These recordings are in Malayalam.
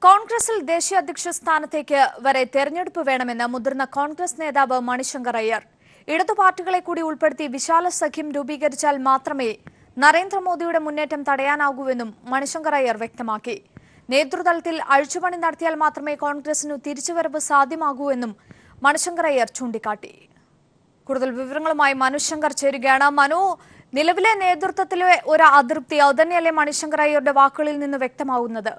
കോൺഗ്രസിൽ ദേശീയ അധ്യക്ഷ സ്ഥാനത്തേക്ക് വരെ തെരഞ്ഞെടുപ്പ് വേണമെന്ന് മുതിർന്ന കോൺഗ്രസ് നേതാവ് മണിശങ്കർ അയ്യർ. ഇടതു പാർട്ടികളെ കൂടി ഉൾപ്പെടുത്തി വിശാല സഖ്യം രൂപീകരിച്ചാൽ മാത്രമേ നരേന്ദ്രമോദിയുടെ മുന്നേറ്റം തടയാനാകൂവെന്നും മണിശങ്കർ അയ്യർ വ്യക്തമാക്കി. നേതൃതലത്തിൽ അഴിച്ചുപണി നടത്തിയാൽ മാത്രമേ കോൺഗ്രസിനു തിരിച്ചുവരവ് സാധ്യമാകൂ എന്നും മണിശങ്കർ അയ്യർ ചൂണ്ടിക്കാട്ടി. കൂടുതൽ വിവരങ്ങളുമായി മനുശങ്കർ ചേരുകയാണ്. മനു, നിലവിലെ നേതൃത്വത്തിലെ ഒരു അതൃപ്തി അതുതന്നെയല്ലേ മണിശങ്കർ അയ്യരുടെ വാക്കുകളിൽ നിന്ന് വ്യക്തമാവുന്നത്?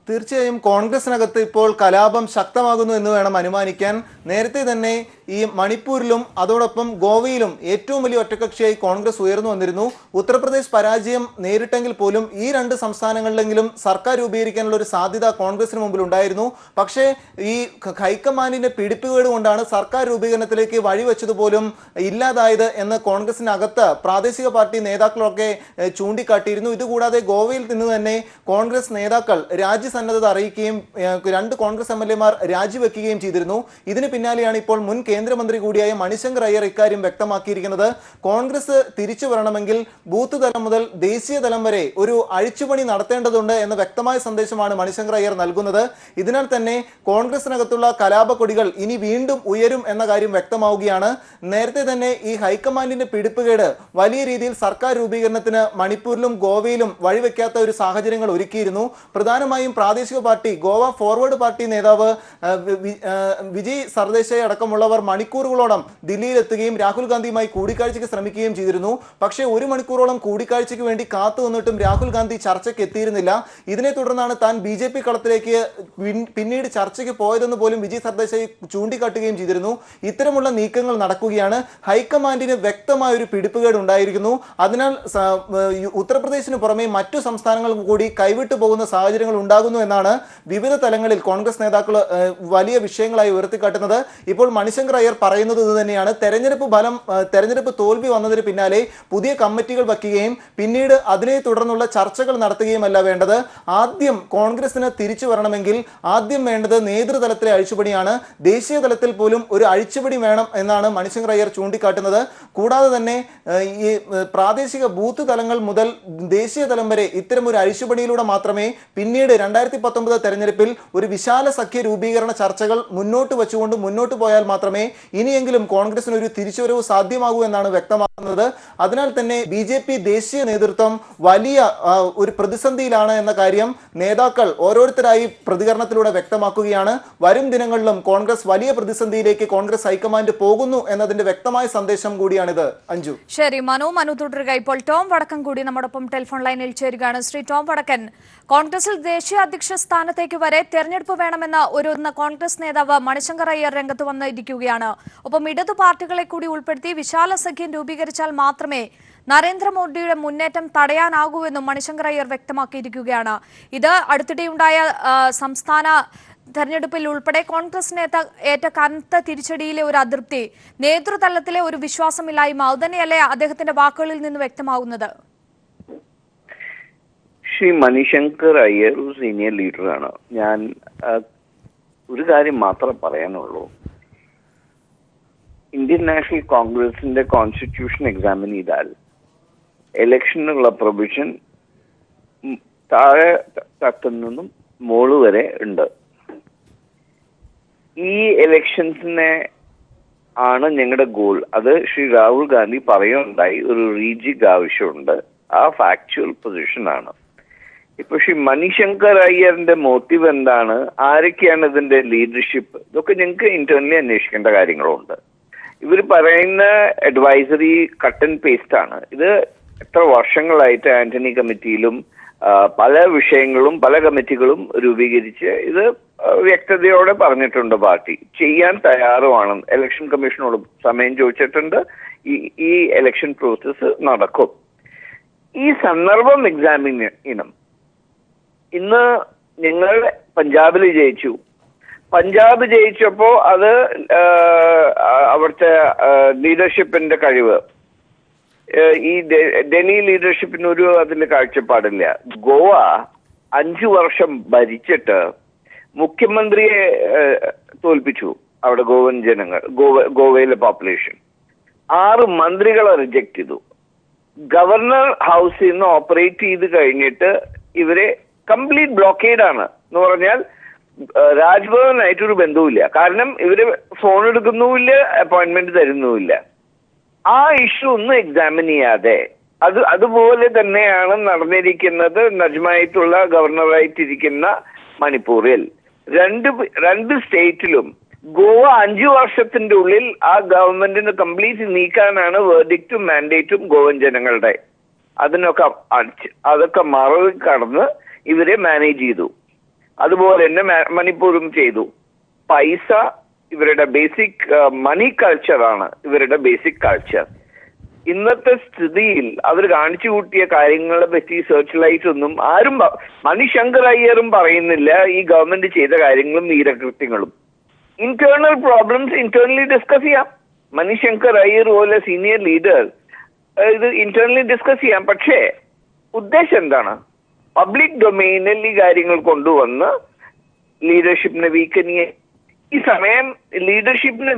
തീർച്ചയായും കോൺഗ്രസിനകത്ത് ഇപ്പോൾ കലാപം ശക്തമാകുന്നു എന്ന് വേണം അനുമാനിക്കാൻ. നേരത്തെ തന്നെ ഈ മണിപ്പൂരിലും അതോടൊപ്പം ഗോവയിലും ഏറ്റവും വലിയ ഒറ്റകക്ഷിയായി കോൺഗ്രസ് ഉയർന്നു വന്നിരുന്നു. ഉത്തർപ്രദേശ് പരാജയം നേരിട്ടെങ്കിൽ പോലും ഈ രണ്ട് സംസ്ഥാനങ്ങളിലെങ്കിലും സർക്കാർ രൂപീകരിക്കാനുള്ള ഒരു സാധ്യത കോൺഗ്രസിന് മുമ്പിൽ ഉണ്ടായിരുന്നു. പക്ഷേ ഈ ഹൈക്കമാൻഡിന്റെ പിടിപ്പുകേട് കൊണ്ടാണ് സർക്കാർ രൂപീകരണത്തിലേക്ക് വഴിവെച്ചതുപോലും ഇല്ലാതായത് എന്ന് കോൺഗ്രസിനകത്ത് പ്രാദേശിക പാർട്ടി നേതാക്കളൊക്കെ ചൂണ്ടിക്കാട്ടിയിരുന്നു. ഇതുകൂടാതെ ഗോവയിൽ നിന്ന് തന്നെ കോൺഗ്രസ് നേതാക്കൾ രാജ്യസന്നദ്ധത അറിയിക്കുകയും രണ്ട് കോൺഗ്രസ് എംഎൽഎമാർ രാജിവെക്കുകയും ചെയ്തിരുന്നു. ഇതിന് പിന്നാലെയാണ് ഇപ്പോൾ മുൻ കേന്ദ്രമന്ത്രി കൂടിയായ മണിശങ്കർ അയ്യർ ഇക്കാര്യം വ്യക്തമാക്കിയിരിക്കുന്നത്. കോൺഗ്രസ് തിരിച്ചു വരണമെങ്കിൽ ബൂത്ത് തലം മുതൽ ദേശീയ തലം വരെ ഒരു അഴിച്ചുപണി നടത്തേണ്ടതുണ്ട് എന്ന വ്യക്തമായ സന്ദേശമാണ് മണിശങ്കർ അയ്യർ നൽകുന്നത്. ഇതിനാൽ തന്നെ കോൺഗ്രസിനകത്തുള്ള കലാപക്കൊടികൾ ഇനി വീണ്ടും ഉയരും എന്ന കാര്യം വ്യക്തമാവുകയാണ്. നേരത്തെ തന്നെ ഈ ഹൈക്കമാൻഡിന്റെ പിടിപ്പുകേട് വലിയ രീതിയിൽ സർക്കാർ രൂപീകരണത്തിന് മണിപ്പൂരിലും ഗോവയിലും വഴിവെക്കാത്ത ഒരു സാഹചര്യങ്ങൾ ഒരുക്കിയിരുന്നു. പ്രധാനമായും പ്രാദേശിക പാർട്ടി ഗോവ ഫോർവേഡ് പാർട്ടി നേതാവ് വിജയ് സർദേശായി അടക്കമുള്ളവർ മണിക്കൂറുകളോളം ദില്ലിയിലെത്തുകയും രാഹുൽ ഗാന്ധിയുമായി കൂടിക്കാഴ്ചയ്ക്ക് ശ്രമിക്കുകയും ചെയ്തിരുന്നു. പക്ഷേ ഒരു മണിക്കൂറോളം കൂടിക്കാഴ്ചയ്ക്ക് വേണ്ടി കാത്തു നിന്നിട്ടും രാഹുൽ ഗാന്ധി ചർച്ചയ്ക്ക് എത്തിയിരുന്നില്ല. ഇതിനെ തുടർന്നാണ് താൻ BJP കളത്തിലേക്ക് പിന്നീട് ചർച്ചയ്ക്ക് പോയതെന്ന് പോലും വിജയ് സർദേശായി ചൂണ്ടിക്കാട്ടുകയും ചെയ്തിരുന്നു. ഇത്തരമുള്ള നീക്കങ്ങൾ നടക്കുകയാണ്. ഹൈക്കമാൻഡിന് വ്യക്തമായ ഒരു പിടിപ്പുകേട് ഉണ്ടായിരിക്കുന്നു. അതിനാൽ ഉത്തർപ്രദേശിന് പുറമെ മറ്റു സംസ്ഥാനങ്ങൾക്കും കൂടി കൈവിട്ടു പോകുന്ന സാഹചര്യങ്ങൾ ഉണ്ടാകുന്നു എന്നാണ് വിവിധ തലങ്ങളിൽ കോൺഗ്രസ് നേതാക്കൾ വലിയ വിഷയങ്ങളായി ഉയർത്തിക്കാട്ടുന്നത്. ഇപ്പോൾ മണിശങ്കർ അയ്യർ പറയുന്നത് ഇത് തന്നെയാണ്. തെരഞ്ഞെടുപ്പ് തോൽവി വന്നതിന് പിന്നാലെ പുതിയ കമ്മിറ്റികൾ വയ്ക്കുകയും പിന്നീട് അതിനെ തുടർന്നുള്ള ചർച്ചകൾ നടത്തുകയുമല്ല വേണ്ടത്. ആദ്യം കോൺഗ്രസിന് തിരിച്ചു വരണമെങ്കിൽ ആദ്യം വേണ്ടത് നേതൃതലത്തിലെ അഴിച്ചുപണിയാണ്. ദേശീയ തലത്തിൽ പോലും ഒരു അഴിച്ചുപണി വേണം എന്നാണ് മണിശങ്കർ അയ്യർ ചൂണ്ടിക്കാട്ടുന്നത്. കൂടാതെ തന്നെ ഈ പ്രാദേശിക ബൂത്ത് തലങ്ങൾ മുതൽ ദേശീയ തലം വരെ ഇത്തരം ഒരു അഴിച്ചുപണിയിലൂടെ മാത്രമേ പിന്നീട് 2019 തെരഞ്ഞെടുപ്പിൽ ഒരു വിശാല സഖ്യ രൂപീകരണ ചർച്ചകൾ മുന്നോട്ട് വെച്ചുകൊണ്ട് മുന്നോട്ട് പോയാൽ മാത്രമേ ഇനിയെങ്കിലും കോൺഗ്രസിന് ഒരു തിരിച്ചുവരവ് സാധ്യമാകൂ എന്നാണ് വ്യക്തമാക്കുന്നത്. അതിനാൽ തന്നെ BJP ദേശീയ നേതൃത്വം വലിയ ഒരു പ്രതിസന്ധിയിലാണ് എന്ന കാര്യം നേതാക്കൾ ഓരോരുത്തരായി പ്രതികരണത്തിലൂടെ വ്യക്തമാക്കുകയാണ്. വരും ദിനങ്ങളിലും കോൺഗ്രസ് വലിയ പ്രതിസന്ധിയിലേക്ക് കോൺഗ്രസ് ഹൈക്കമാൻഡ് പോകുന്നു എന്നതിന്റെ വ്യക്തമായ സന്ദേശം കൂടിയാണിത്. അഞ്ജു. ശരി, മനു തുടരുക. ഇപ്പോൾ ടോം വടക്കൻ കൂടി നമ്മോടൊപ്പം ടെലിഫോൺ ലൈനിൽ ചേരുകയാണ്. ശ്രീ ടോം വടക്കൻ, കോൺഗ്രസിൽ ദേശീയ അധ്യക്ഷ സ്ഥാനത്തേക്ക് വരെ തെരഞ്ഞെടുപ്പ് വേണമെന്ന ഒരു കോൺഗ്രസ് നേതാവ് മണിശങ്കർ അയ്യർ രംഗത്ത് വന്നിരിക്കുകയാണ്. ഒപ്പം ഇടതു പാർട്ടികളെ കൂടി ഉൾപ്പെടുത്തി വിശാല സഖ്യം രൂപീകരിച്ചാൽ മാത്രമേ നരേന്ദ്രമോദിയുടെ മുന്നേറ്റം തടയാനാകൂവെന്നും മണിശങ്കർ അയ്യർ വ്യക്തമാക്കിയിരിക്കുകയാണ്. ഇത് അടുത്തിടെയുണ്ടായ സംസ്ഥാന തെരഞ്ഞെടുപ്പിൽ ഉൾപ്പെടെ കോൺഗ്രസിന് ഏറ്റ കനത്ത തിരിച്ചടിയിലെ ഒരു അതൃപ്തി, നേതൃതലത്തിലെ ഒരു വിശ്വാസമില്ലായ്മ അതുതന്നെയല്ലേ അദ്ദേഹത്തിന്റെ വാക്കുകളിൽ നിന്ന് വ്യക്തമാകുന്നത്? ശ്രീ മണിശങ്കർ അയ്യർ ഒരു സീനിയർ ലീഡറാണ്. ഞാൻ ഒരു കാര്യം മാത്രം പറയാനുള്ളൂ. ഇന്ത്യൻ നാഷണൽ കോൺഗ്രസിന്റെ കോൺസ്റ്റിറ്റ്യൂഷൻ എക്സാമിൻ ചെയ്താൽ ഇലക്ഷനുള്ള പ്രൊവിഷൻ താഴെ തട്ടിൽ നിന്നും മോള് വരെ ഉണ്ട്. ഈ ഇലക്ഷൻസിനെ ആണ് ഞങ്ങളുടെ ഗോൾ. അത് ശ്രീ രാഹുൽ ഗാന്ധി പറയുകയുണ്ടായി. ഒരു റീജിക്ക് ആവശ്യമുണ്ട്. ആ ഫാക്ച്വൽ പൊസിഷനാണ്. ഇപ്പൊ ശ്രീ മണിശങ്കർ അയ്യറിന്റെ മോട്ടീവ് എന്താണ്, ആരൊക്കെയാണ് ഇതിന്റെ ലീഡർഷിപ്പ്, ഇതൊക്കെ ഞങ്ങൾക്ക് ഇന്റേണലി അന്വേഷിക്കേണ്ട കാര്യങ്ങളുണ്ട്. ഇവർ പറയുന്ന അഡ്വൈസറി കട്ട് ആൻഡ് പേസ്റ്റ് ആണ്. ഇത് എത്ര വർഷങ്ങളായിട്ട് ആന്റണി കമ്മിറ്റിയിലും പല വിഷയങ്ങളും പല കമ്മിറ്റികളും രൂപീകരിച്ച് ഇത് വ്യക്തതയോടെ പറഞ്ഞിട്ടുണ്ട്. പാർട്ടി ചെയ്യാൻ തയ്യാറുമാണ്. ഇലക്ഷൻ കമ്മീഷനോട് സമയം ചോദിച്ചിട്ടുണ്ട്. ഈ ഇലക്ഷൻ പ്രോസസ്സ് നടക്കും. ഈ സന്ദർഭം എക്സാമിനും ഇന്ന് ഞങ്ങൾ പഞ്ചാബിൽ ജയിച്ചു. പഞ്ചാബ് ജയിച്ചപ്പോൾ അത് അവിടുത്തെ ലീഡർഷിപ്പിന്റെ കഴിവ്, ഈ ഡൽഹി ലീഡർഷിപ്പിനൊരു അതിൽ കാഴ്ചപ്പാടില്ല. ഗോവ 5 വർഷം ഭരിച്ചിട്ട് മുഖ്യമന്ത്രിയെ തോൽപ്പിച്ചു അവിടെ ഗോവൻ ജനങ്ങൾ, ഗോവയിലെ പോപ്പുലേഷൻ. 6 മന്ത്രികളെ റിജക്ട് ചെയ്തു. ഗവർണർ ഹൗസിൽ നിന്ന് ഓപ്പറേറ്റ് ചെയ്ത് കഴിഞ്ഞിട്ട് ഇവരെ കംപ്ലീറ്റ് ബ്ലോക്കേഡാണ് എന്ന് പറഞ്ഞാൽ രാജ്ഭവനായിട്ടൊരു ബന്ധവുമില്ല. കാരണം ഇവര് ഫോൺ എടുക്കുന്നുമില്ല, അപ്പോയിന്റ്മെന്റ് തരുന്നുമില്ല. ആ ഇഷ്യൂ ഒന്നും എക്സാമിൻ ചെയ്യാതെ അതുപോലെ തന്നെയാണ് നടന്നിരിക്കുന്നത് നജ്മായിട്ടുള്ള ഗവർണറായിട്ടിരിക്കുന്ന മണിപ്പൂരിൽ. രണ്ട് സ്റ്റേറ്റിലും ഗോവ 5 വർഷത്തിന്റെ ഉള്ളിൽ ആ ഗവൺമെന്റിന് കംപ്ലീറ്റ് നീക്കാനാണ് വേർഡിക്റ്റും മാൻഡേറ്റും ഗോവൻ ജനങ്ങളുടെ. അതൊക്കെ മറികടന്ന് ഇവരെ മാനേജ് ചെയ്തു. അതുപോലെ തന്നെ മണിപ്പൂരും ചെയ്തു. പൈസ ഇവരുടെ ബേസിക് മണി കൾച്ചറാണ് ഇവരുടെ ബേസിക് കൾച്ചർ. ഇന്നത്തെ സ്ഥിതിയിൽ അവർ കാണിച്ചു കൂട്ടിയ കാര്യങ്ങളെ പറ്റി സെർച്ച് ലൈറ്റ് ഒന്നും ആരും മണിശങ്കർ അയ്യറും പറയുന്നില്ല. ഈ ഗവൺമെന്റ് ചെയ്ത കാര്യങ്ങളും നീരകൃത്യങ്ങളും ഇന്റേണൽ പ്രോബ്ലംസ് ഇന്റേണലി ഡിസ്കസ് ചെയ്യാം. മണിശങ്കർ അയ്യർ പോലെ സീനിയർ ലീഡർ ഇത് ഇന്റേണലി ഡിസ്കസ് ചെയ്യാം. പക്ഷേ ഉദ്ദേശം എന്താണ്? പബ്ലിക് ഡൊമെയിനിൽ ഈ കാര്യങ്ങൾ കൊണ്ടുവന്ന് ലീഡർഷിപ്പിനെ വീക്കൻ ചെയ്യാൻ. ഈ സമയം ലീഡർഷിപ്പിന്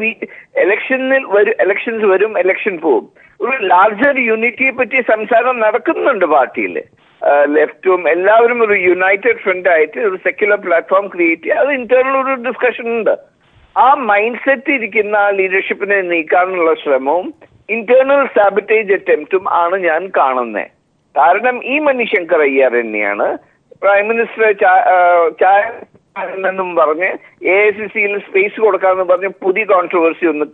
ഇലക്ഷൻസ് വരും, ഇലക്ഷൻ പോവും. ഒരു ലാർജർ യൂണിറ്റിയെ പറ്റി സംസാരം നടക്കുന്നുണ്ട് പാർട്ടിയിൽ. ലെഫ്റ്റും എല്ലാവരും ഒരു യുണൈറ്റഡ് ഫ്രണ്ട് ആയിട്ട് ഒരു സെക്യുലർ പ്ലാറ്റ്ഫോം ക്രിയേറ്റ് ചെയ്യുക. അത് ഇന്റേണൽ ഒരു ഡിസ്കഷൻ ഉണ്ട്. ആ മൈൻഡ് സെറ്റ് ഇരിക്കുന്ന ആ ലീഡർഷിപ്പിനെ നീക്കാനുള്ള ശ്രമവും ഇന്റേണൽ സാബിറ്റേജ് അറ്റംപ്റ്റും ആണ് ഞാൻ കാണുന്നത്. കാരണം ഈ മണിശങ്കർ അയ്യർ തന്നെയാണ് പ്രൈം മിനിസ്റ്റർ എന്നും പറഞ്ഞ് AICCയിൽ സ്പേസ് കൊടുക്കാമെന്ന് പറഞ്ഞ് പുതിയ കോൺട്രവേഴ്സി ഒന്ന്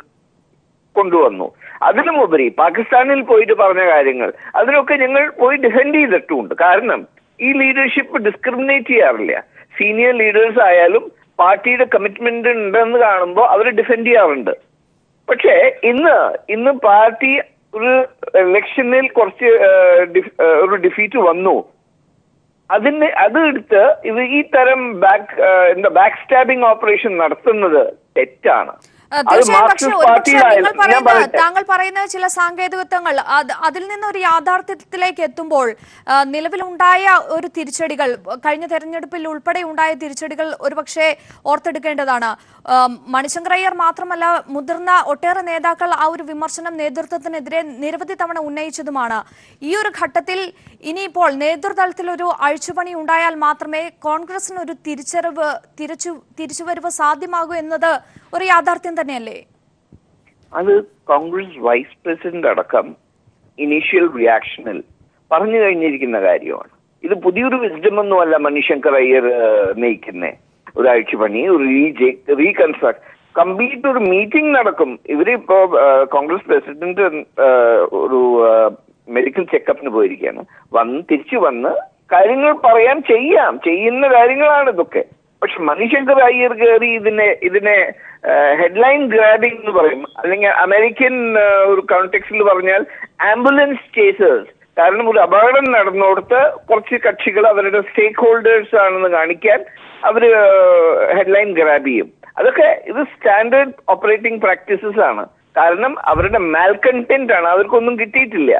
കൊണ്ടുവന്നു. അതിനുമുപരി പാകിസ്ഥാനിൽ പോയിട്ട് പറഞ്ഞ കാര്യങ്ങൾ അതിനൊക്കെ ഞങ്ങൾ പോയി ഡിഫെൻഡ് ചെയ്തിട്ടുമുണ്ട്. കാരണം ഈ ലീഡർഷിപ്പ് ഡിസ്ക്രിമിനേറ്റ് ചെയ്യാറില്ല. സീനിയർ ലീഡേഴ്സ് ആയാലും പാർട്ടിയുടെ കമ്മിറ്റ്മെന്റ് ഉണ്ടെന്ന് കാണുമ്പോൾ അവർ ഡിഫെൻഡ് ചെയ്യാറുണ്ട്. പക്ഷേ ഇന്ന് പാർട്ടി ഒരു ഇലക്ഷനിൽ കുറച്ച് ഒരു ഡിഫീറ്റ് വന്നു. അതെടുത്ത് ഈ തരം ബാക്ക് സ്റ്റാബിംഗ് ഓപ്പറേഷൻ നടത്തുന്നത് തെറ്റാണ്. താങ്കൾ പറയുന്ന ചില സാങ്കേതികത്വങ്ങൾ അതിൽ നിന്ന് ഒരു യാഥാർത്ഥ്യത്തിലേക്ക് എത്തുമ്പോൾ നിലവിലുണ്ടായ ഒരു തിരിച്ചടികൾ, കഴിഞ്ഞ തെരഞ്ഞെടുപ്പിൽ ഉൾപ്പെടെ ഉണ്ടായ തിരിച്ചടികൾ ഒരുപക്ഷെ ഓർത്തെടുക്കേണ്ടതാണ്. മണിശങ്കർ അയ്യർ മാത്രമല്ല, മുതിർന്ന ഒട്ടേറെ നേതാക്കൾ ആ ഒരു വിമർശനം നേതൃത്വത്തിനെതിരെ നിരവധി തവണ ഉന്നയിച്ചതുമാണ്. ഈ ഒരു ഘട്ടത്തിൽ ഇനിയിപ്പോൾ നേതൃതലത്തിൽ ഒരു അഴിച്ചുപണി ഉണ്ടായാൽ മാത്രമേ കോൺഗ്രസിന് ഒരു തിരിച്ചുവരവ് സാധ്യമാകൂ എന്നത് ഒരു യാഥാർത്ഥ്യം തന്നെയല്ലേ? അത് കോൺഗ്രസ് വൈസ് പ്രസിഡന്റ് അടക്കം ഇനീഷ്യൽ റിയാക്ഷനിൽ പറഞ്ഞു കഴിഞ്ഞിരിക്കുന്ന കാര്യമാണ്. ഇത് പുതിയൊരു വിസ്ഡം ഒന്നുമല്ല മണിശങ്കർ അയ്യർ നയിക്കുന്നേ. ഒരു അഴിച്ചുപണി, ഒരു റീകൺസ്ട്രക്ട്, കംപ്ലീറ്റ് ഒരു മീറ്റിംഗ് നടക്കും. ഇവരിപ്പോ കോൺഗ്രസ് പ്രസിഡന്റ് ഒരു മെഡിക്കൽ ചെക്കപ്പിന് പോയിരിക്കുകയാണ്. തിരിച്ചു വന്ന് കാര്യങ്ങൾ പറയാൻ ചെയ്യുന്ന കാര്യങ്ങളാണ് ഇതൊക്കെ. പക്ഷെ മണിശങ്കർ അയ്യർ കയറി ഇതിനെ ഹെഡ്ലൈൻ ഗ്രാബിംഗ് എന്ന് പറയും, അല്ലെങ്കിൽ അമേരിക്കൻ ഒരു കോണ്ടെക്സ്റ്റിൽ പറഞ്ഞാൽ ആംബുലൻസ് ചേസേഴ്സ്. കാരണം ഒരു അപകടം നടന്നിടത്ത് കുറച്ച് കക്ഷികൾ അവരുടെ സ്റ്റേക്ക് ഹോൾഡേഴ്സ് ആണെന്ന് കാണിക്കാൻ അവര് ഹെഡ്ലൈൻ ഗ്രാബ് ചെയ്യും. അതൊക്കെ ഇത് സ്റ്റാൻഡേർഡ് ഓപ്പറേറ്റിംഗ് പ്രാക്ടീസസ് ആണ്. കാരണം അവരുടെ മാൽകണ്ടന്റ് ആണ്, അവർക്കൊന്നും കിട്ടിയിട്ടില്ല.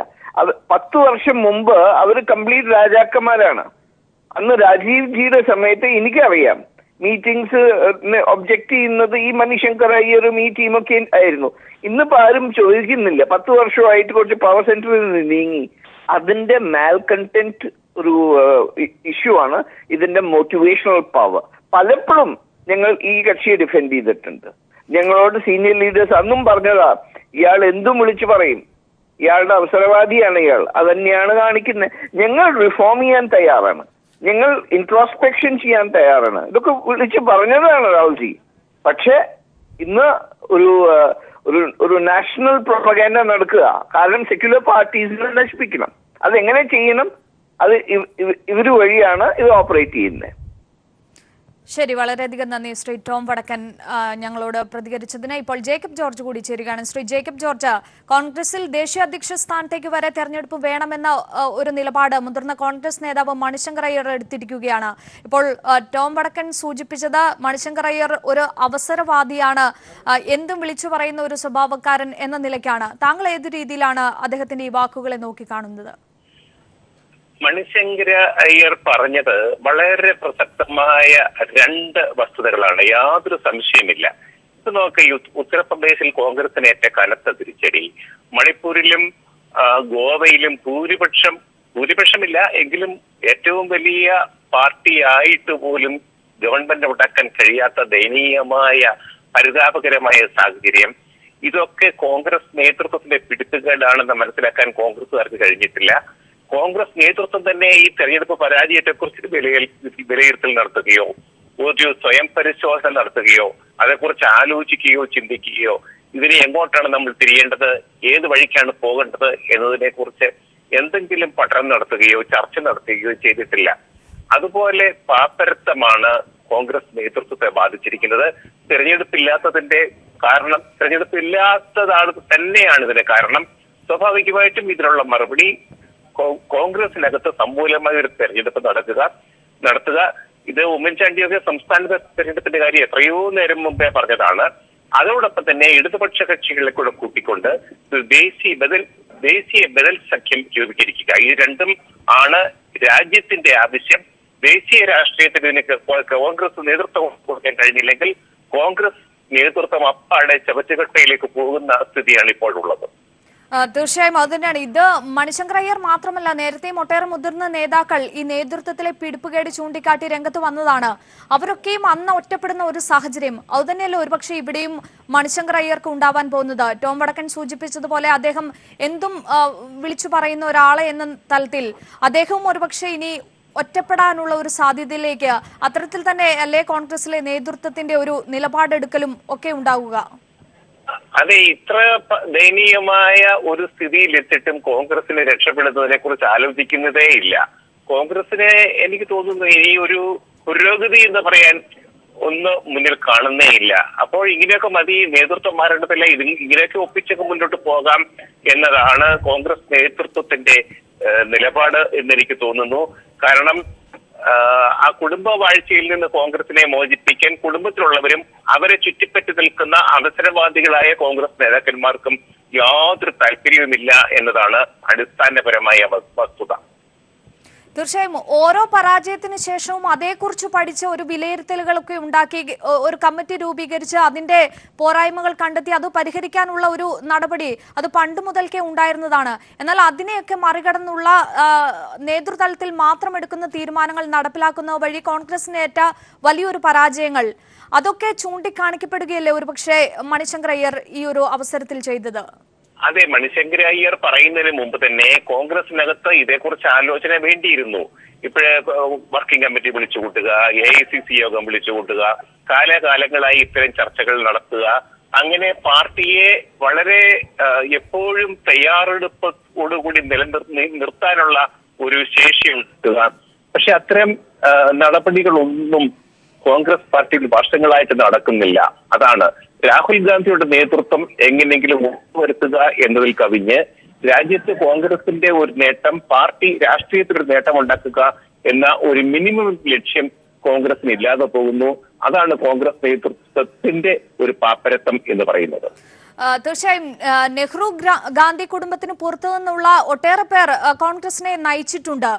10 വർഷം മുമ്പ് അവർ കംപ്ലീറ്റ് രാജാക്കന്മാരാണ്. അന്ന് രാജീവ് ജിയുടെ സമയത്ത് എനിക്കറിയാം മീറ്റിംഗ്സ് ഒബ്ജക്ട് ചെയ്യുന്നത് ഈ മണിശങ്കർ അയ്യറും ഈ ടീമൊക്കെ ആയിരുന്നു. ഇന്നിപ്പോ ആരും ചോദിക്കുന്നില്ല. 10 വർഷമായിട്ട് കുറച്ച് പവർ സെന്ററിൽ നിന്ന് നീങ്ങി. അതിന്റെ മാൽകണ്ടന്റ് ഒരു ഇഷ്യൂ ആണ്. ഇതിന്റെ മോട്ടിവേഷണൽ പവർ പലപ്പോഴും ഞങ്ങൾ ഈ കക്ഷിയെ ഡിഫെൻഡ് ചെയ്തിട്ടുണ്ട്. ഞങ്ങളോട് സീനിയർ ലീഡേഴ്സ് അന്നും പറഞ്ഞതാ, ഇയാൾ എന്തും വിളിച്ചു പറയും, ഇയാളുടെ അവസരവാദിയാണ് ഇയാൾ, അതന്നെയാണ് കാണിക്കുന്നത്. ഞങ്ങൾ റിഫോം ചെയ്യാൻ തയ്യാറാണ്, ഞങ്ങൾ ഇൻട്രോസ്പെക്ഷൻ ചെയ്യാൻ തയ്യാറാണ്. ഇതൊക്കെ വിളിച്ചു പറഞ്ഞതാണ് രാഹുൽജി. പക്ഷെ ഇന്ന് ഒരു നാഷണൽ പ്രൊപ്പഗാൻഡ നടക്കുക. കാരണം സെക്യുലർ പാർട്ടീസിനെ നശിപ്പിക്കണം. അതെങ്ങനെ ചെയ്യണം? അത് ഇവര് വഴിയാണ് ഇത് ഓപ്പറേറ്റ് ചെയ്യുന്നത്. ശരി, വളരെയധികം നന്ദി ശ്രീ ടോം വടക്കൻ ഞങ്ങളോട് പ്രതികരിച്ചതിന്. ഇപ്പോൾ ജേക്കബ് ജോർജ് കൂടി ചേരുകയാണ്. ശ്രീ ജേക്കബ് ജോർജ്, കോൺഗ്രസിൽ ദേശീയ അധ്യക്ഷ സ്ഥാനത്തേക്ക് വരെ തെരഞ്ഞെടുപ്പ് വേണമെന്ന ഒരു നിലപാട് മുതിർന്ന കോൺഗ്രസ് നേതാവ് മണിശങ്കർ അയ്യർ എടുത്തിരിക്കുകയാണ്. ഇപ്പോൾ ടോം വടക്കൻ സൂചിപ്പിച്ചത് മണിശങ്കർ അയ്യർ ഒരു അവസരവാദിയാണ്, എന്തും വിളിച്ചു പറയുന്ന ഒരു സ്വഭാവക്കാരൻ എന്ന നിലയ്ക്കാണ്. താങ്കൾ ഏതു രീതിയിലാണ് അദ്ദേഹത്തിന്റെ ഈ വാക്കുകളെ നോക്കിക്കാണുന്നത്? മണിശങ്കര അയ്യർ പറഞ്ഞത് വളരെ പ്രസക്തമായ 2 വസ്തുതകളാണ്, യാതൊരു സംശയമില്ല. ഇത് നോക്കി, ഉത്തർപ്രദേശിൽ കോൺഗ്രസിനേറ്റ കനത്ത തിരിച്ചടി, മണിപ്പൂരിലും ഗോവയിലും ഭൂരിപക്ഷമില്ല എങ്കിലും ഏറ്റവും വലിയ പാർട്ടിയായിട്ട് പോലും ഗവൺമെന്റ് ഉണ്ടാക്കാൻ കഴിയാത്ത ദയനീയമായ പരിതാപകരമായ സാഹചര്യം, ഇതൊക്കെ കോൺഗ്രസ് നേതൃത്വത്തിന്റെ പിടിപ്പുകേടാണെന്ന് മനസ്സിലാക്കാൻ കോൺഗ്രസുകാർക്ക് കഴിഞ്ഞിട്ടില്ല. കോൺഗ്രസ് നേതൃത്വം തന്നെ ഈ തെരഞ്ഞെടുപ്പ് പരാജയത്തെക്കുറിച്ച് വിലയിരുത്തൽ നടത്തുകയോ ഒരു സ്വയം പരിശോധന നടത്തുകയോ അതേക്കുറിച്ച് ആലോചിക്കുകയോ ചിന്തിക്കുകയോ ഇതിനെ എങ്ങോട്ടാണ് നമ്മൾ തിരിയേണ്ടത്, ഏത് വഴിക്കാണ് പോകേണ്ടത് എന്നതിനെ കുറിച്ച് എന്തെങ്കിലും പഠനം നടത്തുകയോ ചർച്ച നടത്തുകയോ ചെയ്തിട്ടില്ല. അതുപോലെ പാപ്പരത്തമാണ് കോൺഗ്രസ് നേതൃത്വത്തെ ബാധിച്ചിരിക്കുന്നത്. തെരഞ്ഞെടുപ്പില്ലാത്തതിന്റെ കാരണം തന്നെയാണ് ഇതിന് കാരണം. സ്വാഭാവികമായിട്ടും ഇതിനുള്ള മറുപടി കോൺഗ്രസിനകത്ത് സമൂലമായ ഒരു തെരഞ്ഞെടുപ്പ് നടത്തുക. ഇത് ഉമ്മൻചാണ്ടിയൊക്കെ സംസ്ഥാന തെരഞ്ഞെടുപ്പിന്റെ കാര്യം എത്രയോ നേരം മുമ്പേ പറഞ്ഞതാണ്. അതോടൊപ്പം തന്നെ ഇടതുപക്ഷ കക്ഷികളെ കൂടെ കൂട്ടിക്കൊണ്ട് ദേശീയ ബദൽ സഖ്യം രൂപീകരിക്കുക. ഈ രണ്ടും ആണ് രാജ്യത്തിന്റെ ആവശ്യം. ദേശീയ രാഷ്ട്രീയത്തിന് ഇതിന് കോൺഗ്രസ് നേതൃത്വം കൊടുക്കാൻ കഴിഞ്ഞില്ലെങ്കിൽ കോൺഗ്രസ് നേതൃത്വം അപ്പാടെ ചവറ്റുകട്ടയിലേക്ക് പോകുന്ന സ്ഥിതിയാണ് ഇപ്പോൾ ഉള്ളത്. തീർച്ചയായും അത് തന്നെയാണ്. ഇത് മണിശങ്കർ അയ്യർ മാത്രമല്ല, നേരത്തെയും ഒട്ടേറെ മുതിർന്ന നേതാക്കൾ ഈ നേതൃത്വത്തിലെ പിടിപ്പുകേട് ചൂണ്ടിക്കാട്ടി രംഗത്ത് വന്നതാണ്. അവരൊക്കെയും അന്ന് ഒറ്റപ്പെടുന്ന ഒരു സാഹചര്യം അതുതന്നെയല്ലോ ഒരുപക്ഷെ ഇവിടെയും മണിശങ്കർ അയ്യർക്ക് ഉണ്ടാവാൻ പോകുന്നത്. ടോം വടക്കൻ സൂചിപ്പിച്ചതുപോലെ അദ്ദേഹം എന്തും വിളിച്ചു പറയുന്ന ഒരാളെ എന്ന തലത്തിൽ അദ്ദേഹവും ഒരുപക്ഷെ ഇനി ഒറ്റപ്പെടാനുള്ള ഒരു സാധ്യതയിലേക്ക് അത്തരത്തിൽ തന്നെ അല്ലേ കോൺഗ്രസിലെ നേതൃത്വത്തിന്റെ ഒരു നിലപാടെടുക്കലും ഒക്കെ ഉണ്ടാവുക? അതെ, ഇത്ര ദയനീയമായ ഒരു സ്ഥിതിയിലെത്തിയിട്ടും കോൺഗ്രസിനെ രക്ഷപ്പെടുന്നതിനെ കുറിച്ച് ആലോചിക്കുന്നതേ ഇല്ല. കോൺഗ്രസിനെ എനിക്ക് തോന്നുന്നു ഇനി ഒരു പുരോഗതി എന്ന് പറയാൻ ഒന്ന് മുന്നിൽ കാണുന്നേ ഇല്ല. അപ്പോൾ ഇങ്ങനെയൊക്കെ മതി, നേതൃത്വം മാറേണ്ടതില്ല, ഇങ്ങനെയൊക്കെ ഒപ്പിച്ചൊക്കെ മുന്നോട്ട് പോകാം എന്നതാണ് കോൺഗ്രസ് നേതൃത്വത്തിന്റെ നിലപാട് എന്നെനിക്ക് തോന്നുന്നു. കാരണം ആ കുടുംബ വാഴ്ചയിൽ നിന്ന് കോൺഗ്രസിനെ മോചിപ്പിക്കാൻ കുടുംബത്തിലുള്ളവരും അവരെ ചുറ്റിപ്പറ്റി നിൽക്കുന്ന അവസരവാദികളായ കോൺഗ്രസ് നേതാക്കന്മാർക്കും യാതൊരു താല്പര്യവുമില്ല എന്നതാണ് അടിസ്ഥാനപരമായ വസ്തുത. തീർച്ചയായും ഓരോ പരാജയത്തിന് ശേഷവും അതേക്കുറിച്ച് പഠിച്ച ഒരു വിലയിരുത്തലുകളൊക്കെ ഉണ്ടാക്കി ഒരു കമ്മിറ്റി രൂപീകരിച്ച് അതിന്റെ പോരായ്മകൾ കണ്ടെത്തി അത് പരിഹരിക്കാനുള്ള ഒരു നടപടി അത് പണ്ട് മുതൽക്കേ ഉണ്ടായിരുന്നതാണ്. എന്നാൽ അതിനെയൊക്കെ മറികടന്നുള്ള നേതൃതലത്തിൽ മാത്രം എടുക്കുന്ന തീരുമാനങ്ങൾ നടപ്പിലാക്കുന്ന വഴി കോൺഗ്രസിനേറ്റ വലിയൊരു പരാജയങ്ങൾ അതൊക്കെ ചൂണ്ടിക്കാണിക്കപ്പെടുകയല്ലേ ഒരുപക്ഷെ മണിശങ്കർ അയ്യർ ഈ ഒരു അവസരത്തിൽ ചെയ്തത്? അതെ, മണിശങ്കർ അയ്യർ പറയുന്നതിന് മുമ്പ് തന്നെ കോൺഗ്രസിനകത്ത് ഇതേക്കുറിച്ച് ആലോചന വേണ്ടിയിരുന്നു. ഇപ്പോഴേ വർക്കിംഗ് കമ്മിറ്റി വിളിച്ചുകൂട്ടുക, AICC യോഗം വിളിച്ചുകൂട്ടുക, കാലാകാലങ്ങളായി ഇത്തരം ചർച്ചകൾ നടത്തുക, അങ്ങനെ പാർട്ടിയെ വളരെ എപ്പോഴും തയ്യാറെടുപ്പോടുകൂടി നിർത്താനുള്ള ഒരു ശേഷി ഉണ്ടാക്കുക. പക്ഷെ അത്തരം നടപടികളൊന്നും കോൺഗ്രസ് പാർട്ടിയിൽ വർഷങ്ങളായിട്ട് നടക്കുന്നില്ല. അതാണ് രാഹുൽ ഗാന്ധിയുടെ നേതൃത്വം എങ്ങനെയെങ്കിലും ഉറപ്പുവരുത്തുക എന്നതിൽ കവിഞ്ഞ് രാജ്യത്ത് കോൺഗ്രസിന്റെ ഒരു നേട്ടം, പാർട്ടി രാഷ്ട്രീയത്തിലൊരു നേട്ടം ഉണ്ടാക്കുക എന്ന ഒരു മിനിമം ലക്ഷ്യം കോൺഗ്രസിന് ഇല്ലാതെ പോകുന്നു. അതാണ് കോൺഗ്രസ് നേതൃത്വത്തിന്റെ ഒരു പാപ്പരത്തം എന്ന് പറയുന്നത്. തീർച്ചയായും നെഹ്റു ഗാന്ധി കുടുംബത്തിന് പുറത്തു നിന്നുള്ള ഒട്ടേറെ പേർ കോൺഗ്രസിനെ നയിച്ചിട്ടുണ്ട്.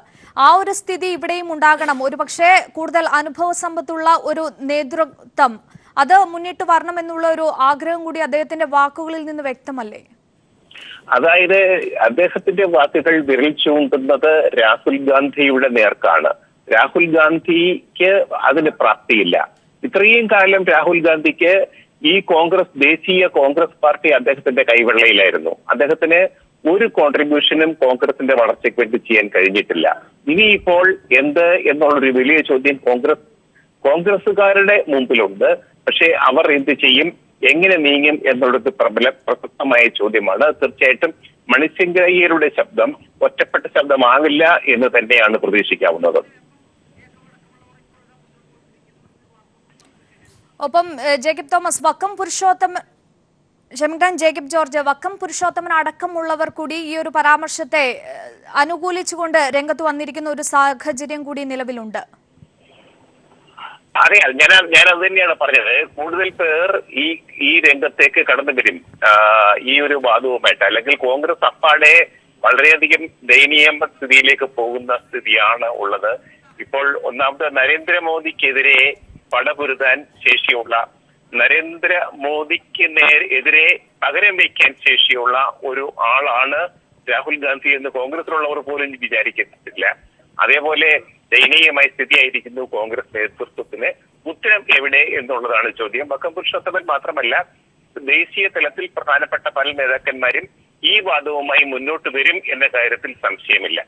ആ ഒരു സ്ഥിതി ഇവിടെയും ഉണ്ടാകണം. ഒരുപക്ഷെ കൂടുതൽ അനുഭവ സമ്പത്തുള്ള ഒരു നേതൃത്വം അത് മുന്നിട്ട് വരണമെന്നുള്ള ഒരു ആഗ്രഹം കൂടി അദ്ദേഹത്തിന്റെ വാക്കുകളിൽ നിന്ന് വ്യക്തമല്ലേ? അതായത് അദ്ദേഹത്തിന്റെ വാക്കുകൾ വിരൽ ചൂണ്ടുന്നത് രാഹുൽ ഗാന്ധിയുടെ നേർക്കാണ്. രാഹുൽ ഗാന്ധിക്ക് അതിന് പ്രാപ്തിയില്ല. ഇത്രയും കാലം രാഹുൽ ഗാന്ധിക്ക് ഈ ദേശീയ കോൺഗ്രസ് പാർട്ടി അദ്ദേഹത്തിന്റെ കൈവെള്ളയിലായിരുന്നു. അദ്ദേഹത്തിന് ഒരു കോൺട്രിബ്യൂഷനും കോൺഗ്രസിന്റെ വളർച്ചയ്ക്ക് വേണ്ടി ചെയ്യാൻ കഴിഞ്ഞിട്ടില്ല. ഇനിയിപ്പോൾ എന്ത് എന്നുള്ളൊരു വലിയ ചോദ്യം കോൺഗ്രസുകാരുടെ മുമ്പിലുണ്ട്. പക്ഷെ അവർ എന്ത് ചെയ്യും, എങ്ങനെ നീങ്ങും എന്നുള്ളത് പ്രസക്തമായ ചോദ്യമാണ്. തീർച്ചയായിട്ടും മണിശങ്കർ അയ്യരുടെ ശബ്ദം ഒറ്റപ്പെട്ട ശബ്ദമാവില്ല എന്ന് തന്നെയാണ് പ്രതീക്ഷിക്കാവുന്നത്. ഒപ്പം ജേക്കബ് തോമസ്, ജേക്കബ് ജോർജ്, വക്കം പുരുഷോത്തമൻ അടക്കമുള്ളവർ കൂടി ഈ ഒരു പരാമർശത്തെ അനുകൂലിച്ചുകൊണ്ട് രംഗത്ത് വന്നിരിക്കുന്ന ഒരു സാഹചര്യം കൂടി നിലവിലുണ്ട്. അതെ, ഞാൻ അത് തന്നെയാണ് പറഞ്ഞത്. കൂടുതൽ പേർ ഈ രംഗത്തേക്ക് കടന്നു വരും ഈ ഒരു വാദവുമായിട്ട്. അല്ലെങ്കിൽ കോൺഗ്രസ് അപ്പാടെ വളരെയധികം ദയനീയ സ്ഥിതിയിലേക്ക് പോകുന്ന സ്ഥിതിയാണ് ഉള്ളത്. ഇപ്പോൾ ഒന്നാമത് നരേന്ദ്രമോദിക്കെതിരെ പടപൊരുതാൻ ശേഷിയുള്ള, നരേന്ദ്രമോദിക്ക് എതിരെ പകരം വയ്ക്കാൻ ശേഷിയുള്ള ഒരു ആളാണ് രാഹുൽ ഗാന്ധി എന്ന് കോൺഗ്രസിലുള്ളവർ പോലും വിചാരിക്കത്തില്ല. അതേപോലെ ദയനീയമായ സ്ഥിതിയായിരിക്കുന്നു കോൺഗ്രസ് നേതൃത്വത്തിന്. ഉത്തരം എവിടെ എന്നുള്ളതാണ് ചോദ്യം. വക്കം പുരുഷോത്തമൻ മാത്രമല്ല, ദേശീയ തലത്തിൽ പ്രധാനപ്പെട്ട പല നേതാക്കന്മാരും ഈ വാദവുമായി മുന്നോട്ട് വരും എന്ന കാര്യത്തിൽ സംശയമില്ല.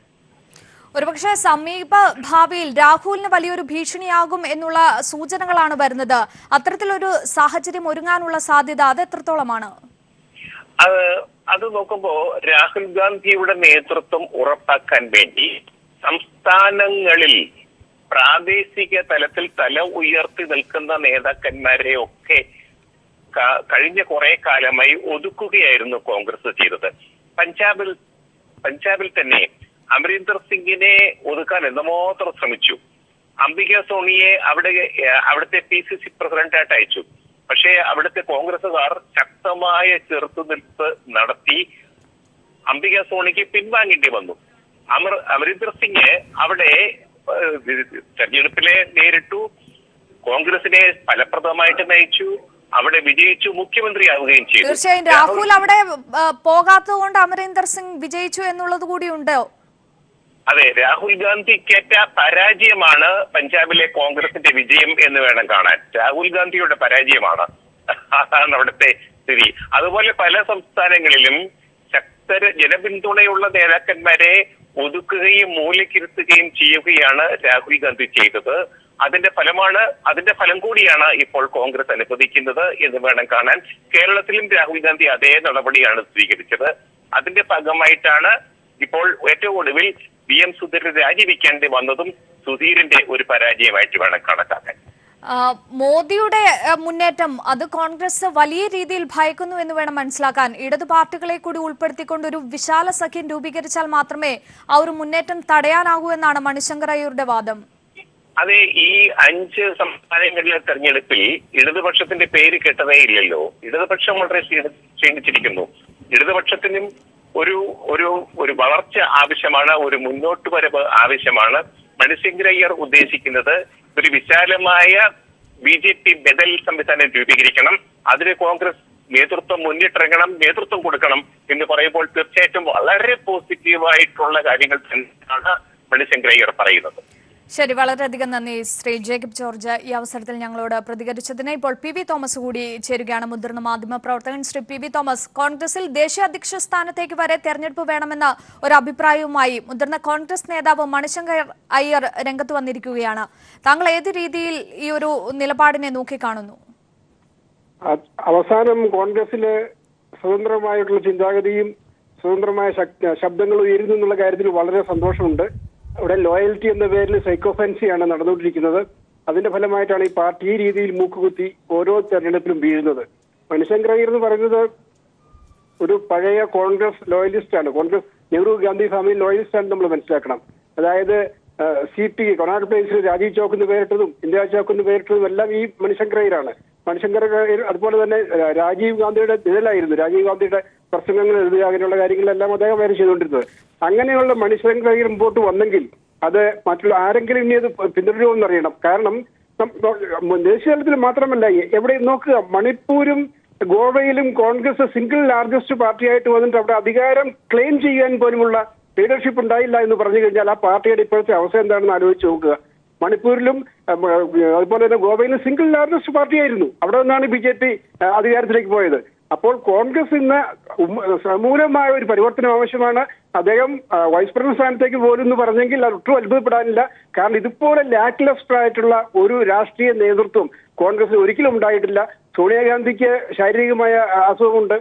ഒരുപക്ഷെ സമീപ ഭാവിയിൽ രാഹുലിന് വലിയൊരു ഭീഷണിയാകും എന്നുള്ള സൂചനകളാണ് വരുന്നത്. അത്തരത്തിലൊരു സാഹചര്യം ഒരുങ്ങാനുള്ള സാധ്യത അത് എത്രത്തോളമാണ്? അത് നോക്കുമ്പോ രാഹുൽ ഗാന്ധിയുടെ നേതൃത്വം ഉറപ്പാക്കാൻ വേണ്ടി സംസ്ഥാനങ്ങളിൽ പ്രാദേശിക തലത്തിൽ തല ഉയർത്തി നിൽക്കുന്ന നേതാക്കന്മാരെ ഒക്കെ കഴിഞ്ഞ കുറെ കാലമായി ഒതുക്കുകയായിരുന്നു കോൺഗ്രസ് ചെയ്തത്. പഞ്ചാബിൽ തന്നെ അമരീന്ദർ സിംഗിനെ ഒതുക്കാൻ എന്തുമാത്രം ശ്രമിച്ചു. അംബിക സോണിയെ അവിടുത്തെ PCC പ്രസിഡന്റായിട്ട് അയച്ചു. പക്ഷേ അവിടുത്തെ കോൺഗ്രസുകാർ ശക്തമായ ചെറുത്തുനിൽപ്പ് നടത്തി അംബിക സോണിക്ക് പിൻവാങ്ങേണ്ടി വന്നു. അമരീന്ദർ സിംഗ് അവിടെ തെരഞ്ഞെടുപ്പിനെ നേരിട്ടു, കോൺഗ്രസിനെ ഫലപ്രദമായിട്ട് നയിച്ചു, അവിടെ വിജയിച്ചു, മുഖ്യമന്ത്രിയാവുകയും ചെയ്തു. തീർച്ചയായും രാഹുൽ അവിടെ പോകാത്തത് കൊണ്ട് അമരീന്ദർ സിംഗ് വിജയിച്ചു എന്നുള്ളത് കൂടി ഉണ്ടോ? അതെ, രാഹുൽ ഗാന്ധിക്കേറ്റ പരാജയമാണ് പഞ്ചാബിലെ കോൺഗ്രസിന്റെ വിജയം എന്ന് വേണം കാണാൻ. രാഹുൽ ഗാന്ധിയുടെ പരാജയമാണ്, അതാണ് അവിടുത്തെ സ്ഥിതി. അതുപോലെ പല സംസ്ഥാനങ്ങളിലും ജനപിന്തുണയുള്ള നേതാക്കന്മാരെ ഒതുക്കുകയും മൂലക്കിരുത്തുകയും ചെയ്യുകയാണ് രാഹുൽ ഗാന്ധി ചെയ്തത്. അതിന്റെ ഫലം കൂടിയാണ് ഇപ്പോൾ കോൺഗ്രസ് അനുവദിക്കുന്നത് എന്ന് വേണം കാണാൻ. കേരളത്തിലും രാഹുൽ ഗാന്ധി അതേ നടപടിയാണ് സ്വീകരിച്ചത്. അതിന്റെ ഭാഗമായിട്ടാണ് ഇപ്പോൾ ഏറ്റവും ഒടുവിൽ VM സുധീരൻ രാജിവെക്കേണ്ടി വന്നതും സുധീരന്റെ ഒരു പരാജയമായിട്ട് വേണം കണക്കാക്കാൻ. മോദിയുടെ മുന്നേറ്റം അത് കോൺഗ്രസ് വലിയ രീതിയിൽ ഭയക്കുന്നു എന്ന് വേണം മനസ്സിലാക്കാൻ. ഇടതു പാർട്ടികളെ കൂടി ഉൾപ്പെടുത്തിക്കൊണ്ട് ഒരു വിശാല സഖ്യം രൂപീകരിച്ചാൽ മാത്രമേ ആ ഒരു മുന്നേറ്റം തടയാനാകൂ എന്നാണ് മണിശങ്കർ അയ്യരുടെ വാദം. അതെ, ഈ 5 സംസ്ഥാനങ്ങളിലെ തെരഞ്ഞെടുപ്പിൽ ഇടതുപക്ഷത്തിന്റെ പേര് കേട്ടതേ ഇല്ലല്ലോ. ഇടതുപക്ഷം വളരെ ക്ഷീണിച്ചിരിക്കുന്നു. ഇടതുപക്ഷത്തിനും ഒരു വളർച്ച ആവശ്യമാണ്, ഒരു മുന്നോട്ട് വരവ് ആവശ്യമാണ്. മണിശങ്കർ അയ്യർ ഉദ്ദേശിക്കുന്നത് ഒരു വിശാലമായ BJP ബദൽ സംവിധാനം രൂപീകരിക്കണം. അതിന് കോൺഗ്രസ് നേതൃത്വം മുന്നിട്ടിറങ്ങണം, നേതൃത്വം കൊടുക്കണം എന്ന് പറയുമ്പോൾ തീർച്ചയായിട്ടും വളരെ പോസിറ്റീവായിട്ടുള്ള കാര്യങ്ങൾ തന്നെയാണ് മണിശങ്കർ അയ്യർ പറയുന്നത്. ശരി, വളരെയധികം നന്ദി ശ്രീ ജേക്കബ് ജോർജ് ഈ അവസരത്തിൽ ഞങ്ങളോട് പ്രതികരിച്ചതിന്. ഇപ്പോൾ PV തോമസ് കൂടി ചേരുകയാണ്, മുതിർന്ന മാധ്യമ പ്രവർത്തകൻ. ശ്രീ PV തോമസ്, കോൺഗ്രസിൽ ദേശീയ അധ്യക്ഷ സ്ഥാനത്തേക്ക് വരെ തെരഞ്ഞെടുപ്പ് വേണമെന്ന ഒരു അഭിപ്രായവുമായി മുതിർന്ന കോൺഗ്രസ് നേതാവ് മണിശങ്കർ അയ്യർ രംഗത്ത് വന്നിരിക്കുകയാണ്. താങ്കൾ ഏത് രീതിയിൽ ഈ ഒരു നിലപാടിനെ നോക്കിക്കാണുന്നു? അവസാനം കോൺഗ്രസിലെ സ്വതന്ത്രമായിട്ടുള്ള ചിന്താഗതിയും സ്വതന്ത്രമായ ശബ്ദങ്ങൾ ഉയരുന്നു എന്നുള്ള കാര്യത്തിൽ വളരെ സന്തോഷമുണ്ട്. ഇവിടെ ലോയൽറ്റി എന്ന പേരിൽ സൈക്കോഫൻസിയാണ് നടന്നുകൊണ്ടിരിക്കുന്നത്. അതിന്റെ ഫലമായിട്ടാണ് ഈ പാർട്ടി ഈ രീതിയിൽ മൂക്കുകുത്തി ഓരോ തെരഞ്ഞെടുപ്പിലും വീഴുന്നത്. മണിശങ്കർ അയ്യർ എന്ന് പറയുന്നത് ഒരു പഴയ കോൺഗ്രസ് ലോയലിസ്റ്റ് ആണ്. കോൺഗ്രസ് നെഹ്റു ഗാന്ധി ഫാമിലി ലോയലിസ്റ്റ് ആണ് നമ്മൾ മനസ്സിലാക്കണം. അതായത് CP കൊണാട്ട് പ്ലേസിൽ രാജീവ് ചോക്ക് എന്ന് പേരിട്ടതും ഇന്ദിരാ ചോക്ക് എന്ന് പേരിട്ടതും എല്ലാം ഈ മണിശങ്കർ അയ്യരാണ്. മണിശങ്കർ അയ്യർ അതുപോലെ തന്നെ രാജീവ് ഗാന്ധിയുടെ നിഴലായിരുന്നു. രാജീവ് ഗാന്ധിയുടെ പ്രസംഗങ്ങൾ എഴുതുക, അങ്ങനെയുള്ള കാര്യങ്ങളെല്ലാം അദ്ദേഹം ചെയ്തുകൊണ്ടിരുന്നത്. അങ്ങനെയുള്ള മണിശങ്കർ അയ്യർ മുമ്പോട്ട് വന്നെങ്കിൽ അത് മറ്റുള്ള ആരെങ്കിലും ഇനി അത് പിന്തുടരുമെന്ന് അറിയണം. കാരണം ദേശീയ തലത്തിൽ മാത്രമല്ല, എവിടെ നോക്കുക, മണിപ്പൂരും ഗോവയിലും കോൺഗ്രസ് സിംഗിൾ ലാർജസ്റ്റ് പാർട്ടിയായിട്ട് വന്നിട്ട് അവിടെ അധികാരം ക്ലെയിം ചെയ്യാൻ പോലുമുള്ള ലീഡർഷിപ്പ് ഉണ്ടായില്ല എന്ന് പറഞ്ഞു കഴിഞ്ഞാൽ ആ പാർട്ടിയുടെ ഇപ്പോഴത്തെ അവസ്ഥ എന്താണെന്ന് ആലോചിച്ച് നോക്കുക. മണിപ്പൂരിലും അതുപോലെ തന്നെ ഗോവയിലും സിംഗിൾ ലാർജസ്റ്റ് പാർട്ടിയായിരുന്നു. അവിടെ നിന്നാണ് BJP അധികാരത്തിലേക്ക് പോയത്. അപ്പോൾ കോൺഗ്രസ് ഇന്ന് സമൂലമായ ഒരു പരിവർത്തനം ആവശ്യമാണ്. അദ്ദേഹം വൈസ് പ്രസിഡന്റ് സ്ഥാനത്തേക്ക് പോലും എന്ന് പറഞ്ഞെങ്കിൽ അത് ഒട്ടും അത്ഭുതപ്പെടാനില്ല. കാരണം ഇതുപോലെ ലാക്ക്ലസ്റ്റർ ആയിട്ടുള്ള ഒരു രാഷ്ട്രീയ നേതൃത്വം കോൺഗ്രസിൽ ഒരിക്കലും ഉണ്ടായിട്ടില്ല. സോണിയാഗാന്ധിക്ക് ശാരീരികമായ അസുഖമുണ്ട്.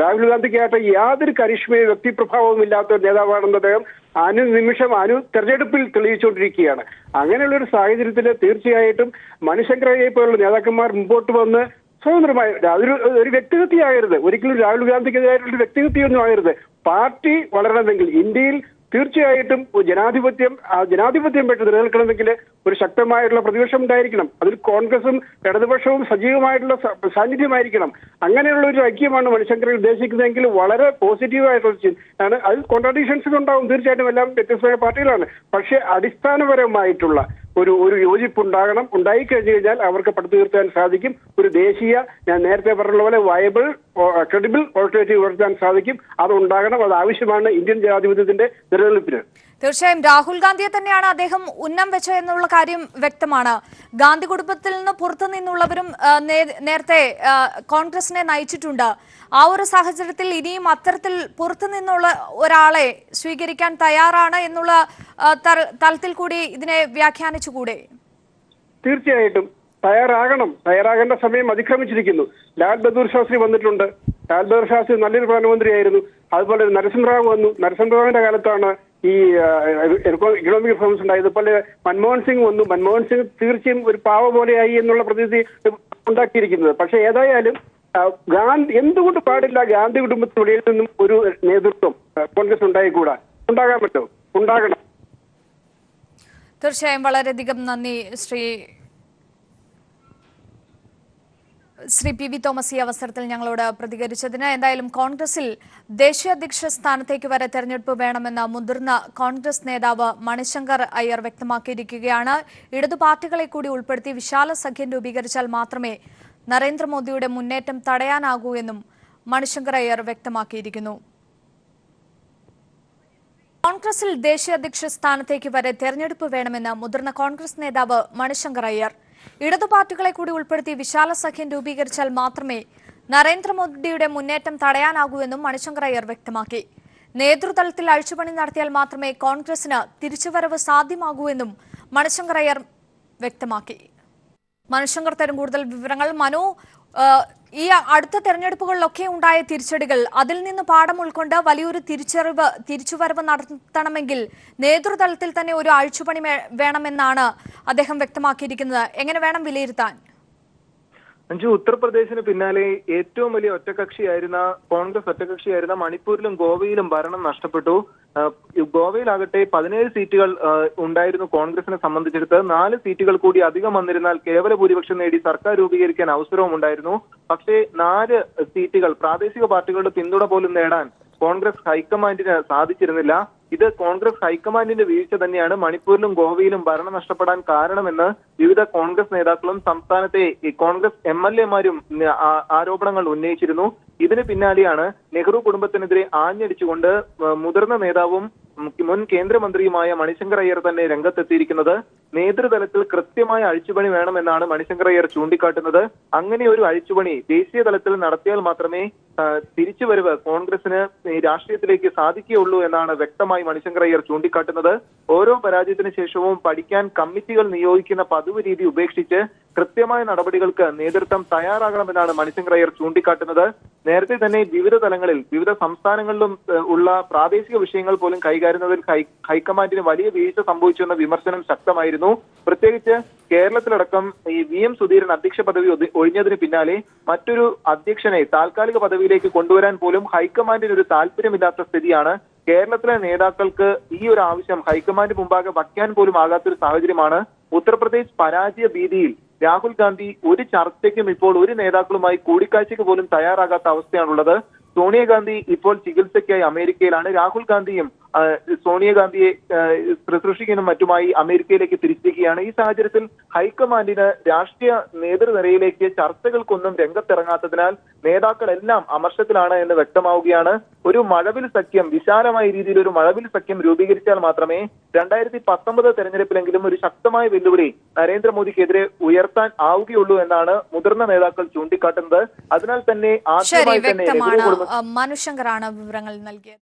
രാഹുൽ ഗാന്ധിക്കായിട്ട് യാതൊരു കരിഷ്മയോ വ്യക്തിപ്രഭാവവും ഇല്ലാത്ത ഒരു നേതാവാണെന്ന് അദ്ദേഹം അനുനിമിഷം തെരഞ്ഞെടുപ്പിൽ തെളിയിച്ചുകൊണ്ടിരിക്കുകയാണ്. അങ്ങനെയുള്ള ഒരു സാഹചര്യത്തിൽ തീർച്ചയായിട്ടും മണിശങ്കർ അയ്യരെ പോലുള്ള നേതാക്കന്മാർ മുമ്പോട്ട് വന്ന് സ്വതന്ത്രമായ ഒരു വ്യക്തിഹത്യയാകരുത്. ഒരിക്കലും രാഹുൽ ഗാന്ധിക്കെതിരായിട്ടുള്ള വ്യക്തിഹത്യയൊന്നും ആകരുത്. പാർട്ടി വളരണമെങ്കിൽ ഇന്ത്യയിൽ തീർച്ചയായിട്ടും ജനാധിപത്യം പെട്ട് നിലനിൽക്കണമെങ്കിൽ ഒരു ശക്തമായിട്ടുള്ള പ്രതിപക്ഷം ഉണ്ടായിരിക്കണം. അതിൽ കോൺഗ്രസും ഇടതുപക്ഷവും സജീവമായിട്ടുള്ള സാന്നിധ്യമായിരിക്കണം. അങ്ങനെയുള്ള ഒരു ഐക്യമാണ് മണിശങ്കർ ഉദ്ദേശിക്കുന്നതെങ്കിൽ വളരെ പോസിറ്റീവായിട്ടുള്ള ആണ്. അതിൽ കോൺട്രാഡിക്ഷൻസ് ഉണ്ടാവും തീർച്ചയായിട്ടും, എല്ലാം വ്യത്യസ്തമായ പാർട്ടികളാണ്. പക്ഷേ അടിസ്ഥാനപരമായിട്ടുള്ള ഒരു യോജിപ്പുണ്ടാകണം. ഉണ്ടായിക്കഴിഞ്ഞു കഴിഞ്ഞാൽ അവർക്ക് പടുത്തുയർത്താൻ സാധിക്കും. ഒരു ദേശീയ, ഞാൻ നേരത്തെ പറഞ്ഞ പോലെ വയബിൾ ക്രെഡിബിൾ ഓൾട്ടർനേറ്റീവ് ഉയർത്താൻ സാധിക്കും. അത് ഉണ്ടാകണം. അത് ആവശ്യമാണ് ഇന്ത്യൻ ജനാധിപത്യത്തിന്റെ നിലനിൽപ്പിന്. തീർച്ചയായും രാഹുൽ ഗാന്ധിയെ തന്നെയാണ് അദ്ദേഹം ഉന്നം വെച്ചത് എന്നുള്ള കാര്യം വ്യക്തമാണ്. ഗാന്ധി കുടുംബത്തിൽ നിന്ന് പുറത്തു നിന്നുള്ളവരും നേരത്തെ കോൺഗ്രസിനെ നയിച്ചിട്ടുണ്ട്. ആ ഒരു സാഹചര്യത്തിൽ ഇനിയും അത്തരത്തിൽ പുറത്തു നിന്നുള്ള ഒരാളെ സ്വീകരിക്കാൻ തയ്യാറാണ് എന്നുള്ള തലത്തിൽ കൂടി ഇതിനെ വ്യാഖ്യാനിച്ചുകൂടെ? തീർച്ചയായിട്ടും തയ്യാറാകണം. തയ്യാറാകേണ്ട സമയം അതിക്രമിച്ചിരിക്കുന്നു. ലാൽ ബഹദൂർ ശാസ്ത്രി വന്നിട്ടുണ്ട്. ലാൽ ബഹദൂർ ശാസ്ത്രി നല്ലൊരു പ്രധാനമന്ത്രിയായിരുന്നു. അതുപോലെ നരസിംഹറാവു വന്നു. നരസിംഹറാവുവിന്റെ കാലത്താണ് ഈ ഇക്കണോമിക് റിഫോംസ് ഉണ്ടായത്. അതുപോലെ മൻമോഹൻ സിംഗ് വന്നു. മൻമോഹൻ സിംഗ് തീർച്ചയായും ഒരു പാവ പോലെയായി എന്നുള്ള പ്രതീതി ഉണ്ടാക്കിയിരിക്കുന്നത്. പക്ഷെ ഏതായാലും ഗാന്ധി എന്തുകൊണ്ട് പാടില്ല ഗാന്ധി കുടുംബത്തിനുള്ളിൽ നിന്നും ഒരു നേതൃത്വം കോൺഗ്രസ് ഉണ്ടായിക്കൂടാ? ഉണ്ടാകാൻ പറ്റുമോ? ഉണ്ടാകണം. തീർച്ചയായും വളരെയധികം നന്ദി ശ്രീ പി വി തോമസ് ഈ അവസരത്തിൽ ഞങ്ങളോട് പ്രതികരിച്ചതിന്. എന്തായാലും കോൺഗ്രസിൽ ദേശീയ അധ്യക്ഷ സ്ഥാനത്തേക്ക് വരെ തെരഞ്ഞെടുപ്പ് വേണമെന്ന മുതിർന്ന കോൺഗ്രസ് നേതാവ് മണിശങ്കർ അയ്യർ വ്യക്തമാക്കിയിരിക്കുകയാണ്. ഇടതു പാർട്ടികളെ കൂടി ഉൾപ്പെടുത്തി വിശാല സഖ്യം രൂപീകരിച്ചാൽ മാത്രമേ നരേന്ദ്രമോദിയുടെ മുന്നേറ്റം തടയാനാകൂ എന്നും മണിശങ്കർ അയ്യർ വ്യക്തമാക്കിയിരിക്കുന്നു. കോൺഗ്രസിൽ ദേശീയ അധ്യക്ഷ സ്ഥാനത്തേക്ക് വരെ തെരഞ്ഞെടുപ്പ് വേണമെന്ന് മുതിർന്ന കോൺഗ്രസ് നേതാവ് മണിശങ്കർ അയ്യർ. ഇടതു പാർട്ടികളെ കൂടി ഉൾപ്പെടുത്തി വിശാല സഖ്യം രൂപീകരിച്ചാൽ മാത്രമേ നരേന്ദ്രമോദിയുടെ മുന്നേറ്റം തടയാനാകൂ എന്നും മണിശങ്കർ അയ്യർ വ്യക്തമാക്കി. നേതൃതലത്തിൽ അഴിച്ചുപണി നടത്തിയാൽ മാത്രമേ കോൺഗ്രസിന് തിരിച്ചുവരവ് സാധ്യമാകൂ എന്നും മണിശങ്കർ അയ്യർ വ്യക്തമാക്കി. മണിശങ്കർ തരും കൂടുതൽ വിവരങ്ങൾ. മനു, ഈ അടുത്ത തെരഞ്ഞെടുപ്പുകളിലൊക്കെ ഉണ്ടായ തിരിച്ചടികൾ, അതിൽ നിന്ന് പാഠം ഉൾക്കൊണ്ട് വലിയൊരു തിരിച്ചുവരവ് നടത്തണമെങ്കിൽ നേതൃതലത്തിൽ തന്നെ ഒരു അഴിച്ചുപണി വേണമെന്നാണ് അദ്ദേഹം വ്യക്തമാക്കിയിരിക്കുന്നത്. എങ്ങനെ വേണം വിലയിരുത്താൻ? അഞ്ചു, ഉത്തർപ്രദേശിന് പിന്നാലെ ഏറ്റവും വലിയ കോൺഗ്രസ് ഒറ്റകക്ഷിയായിരുന്ന മണിപ്പൂരിലും ഗോവയിലും ഭരണം നഷ്ടപ്പെട്ടു. ഗോവയിലാകട്ടെ 17 സീറ്റുകൾ ഉണ്ടായിരുന്നു കോൺഗ്രസിനെ സംബന്ധിച്ചിടത്ത്. 4 സീറ്റുകൾ കൂടി അധികം വന്നിരുന്നാൽ കേവല ഭൂരിപക്ഷം നേടി സർക്കാർ രൂപീകരിക്കാൻ അവസരവും ഉണ്ടായിരുന്നു. പക്ഷേ 4 സീറ്റുകൾ പ്രാദേശിക പാർട്ടികളുടെ പിന്തുണ പോലും നേടാൻ കോൺഗ്രസ് ഹൈക്കമാൻഡിന് സാധിച്ചിരുന്നില്ല. ഇത് കോൺഗ്രസ് ഹൈക്കമാൻഡിന്റെ വീഴ്ച തന്നെയാണ് മണിപ്പൂരിലും ഗോവയിലും ഭരണം നഷ്ടപ്പെടാൻ കാരണമെന്ന് വിവിധ കോൺഗ്രസ് നേതാക്കളും സംസ്ഥാനത്തെ കോൺഗ്രസ് MLA-മാരും ആരോപണങ്ങൾ ഉന്നയിച്ചിരുന്നു. ഇതിന് പിന്നാലെയാണ് നെഹ്റു കുടുംബത്തിനെതിരെ ആഞ്ഞടിച്ചുകൊണ്ട് മുതിർന്ന നേതാവും മുൻ കേന്ദ്രമന്ത്രിയുമായ മണിശങ്കർ അയ്യർ തന്നെ രംഗത്തെത്തിയിരിക്കുന്നത്. നേതൃതലത്തിൽ കൃത്യമായ അഴിച്ചുപണി വേണമെന്നാണ് മണിശങ്കർ അയ്യർ ചൂണ്ടിക്കാട്ടുന്നത്. അങ്ങനെ ഒരു അഴിച്ചുപണി ദേശീയ തലത്തിൽ നടത്തിയാൽ മാത്രമേ തിരിച്ചുവരവ് കോൺഗ്രസിന് രാഷ്ട്രീയത്തിലേക്ക് സാധിക്കുകയുള്ളൂ എന്നാണ് വ്യക്തമായി മണിശങ്കർ അയ്യർ ചൂണ്ടിക്കാട്ടുന്നത്. ഓരോ പരാജയത്തിന് ശേഷവും പഠിക്കാൻ കമ്മിറ്റികൾ നിയോഗിക്കുന്ന പതിവ് രീതി ഉപേക്ഷിച്ച് കൃത്യമായ നടപടികൾക്ക് നേതൃത്വം തയ്യാറാകണമെന്നാണ് മണിശങ്കർ അയ്യർ ചൂണ്ടിക്കാട്ടുന്നത്. നേരത്തെ തന്നെ വിവിധ തലങ്ങളിൽ വിവിധ സംസ്ഥാനങ്ങളിലും ഉള്ള പ്രാദേശിക വിഷയങ്ങൾ പോലും കൈകാര്യത്തിൽ ഹൈക്കമാൻഡിന് വലിയ വീഴ്ച സംഭവിച്ചുവെന്ന വിമർശനം ശക്തമായിരുന്നു. പ്രത്യേകിച്ച് കേരളത്തിലടക്കം ഈ VM സുധീരൻ അധ്യക്ഷ പദവി ഒഴിഞ്ഞതിന് പിന്നാലെ മറ്റൊരു അധ്യക്ഷനെ താൽക്കാലിക പദവിയിലേക്ക് കൊണ്ടുവരാൻ പോലും ഹൈക്കമാൻഡിന് ഒരു താല്പര്യമില്ലാത്ത സ്ഥിതിയാണ്. കേരളത്തിലെ നേതാക്കൾക്ക് ഈ ഒരു ആവശ്യം ഹൈക്കമാൻഡ് മുമ്പാകെ വയ്ക്കാൻ പോലും ആകാത്തൊരു സാഹചര്യമാണ്. ഉത്തർപ്രദേശ് പരാജയ ഭീതിയിൽ രാഹുൽ ഗാന്ധി ഒരു ചർച്ചയ്ക്കും ഇപ്പോൾ ഒരു നേതാക്കളുമായി കൂടിക്കാഴ്ചയ്ക്ക് പോലും തയ്യാറാകാത്ത അവസ്ഥയാണുള്ളത്. സോണിയാഗാന്ധി ഇപ്പോൾ ചികിത്സയ്ക്കായി അമേരിക്കയിലാണ്. രാഹുൽ ഗാന്ധിയും സോണിയാഗാന്ധിയെ ശുശ്രൂഷിക്കാനും മറ്റുമായി അമേരിക്കയിലേക്ക് തിരിച്ചിരിക്കുകയാണ്. ഈ സാഹചര്യത്തിൽ ഹൈക്കമാൻഡിന് രാഷ്ട്രീയ നേതൃനിരയിലേക്ക് ചർച്ചകൾക്കൊന്നും രംഗത്തിറങ്ങാത്തതിനാൽ നേതാക്കളെല്ലാം അമർഷത്തിലാണ് എന്ന് വ്യക്തമാവുകയാണ്. ഒരു മഴവിൽ സഖ്യം, വിശാലമായ രീതിയിൽ ഒരു മഴവിൽ സഖ്യം രൂപീകരിച്ചാൽ മാത്രമേ 2019 തെരഞ്ഞെടുപ്പിലെങ്കിലും ഒരു ശക്തമായ വെല്ലുവിളി നരേന്ദ്രമോദിക്കെതിരെ ഉയർത്താൻ ആവുകയുള്ളൂ എന്നാണ് മുതിർന്ന നേതാക്കൾ ചൂണ്ടിക്കാട്ടുന്നത്. അതിനാൽ തന്നെ ആദ്യമായി തന്നെ മനുശങ്കറാണ് വിവരങ്ങൾ നൽകിയത്.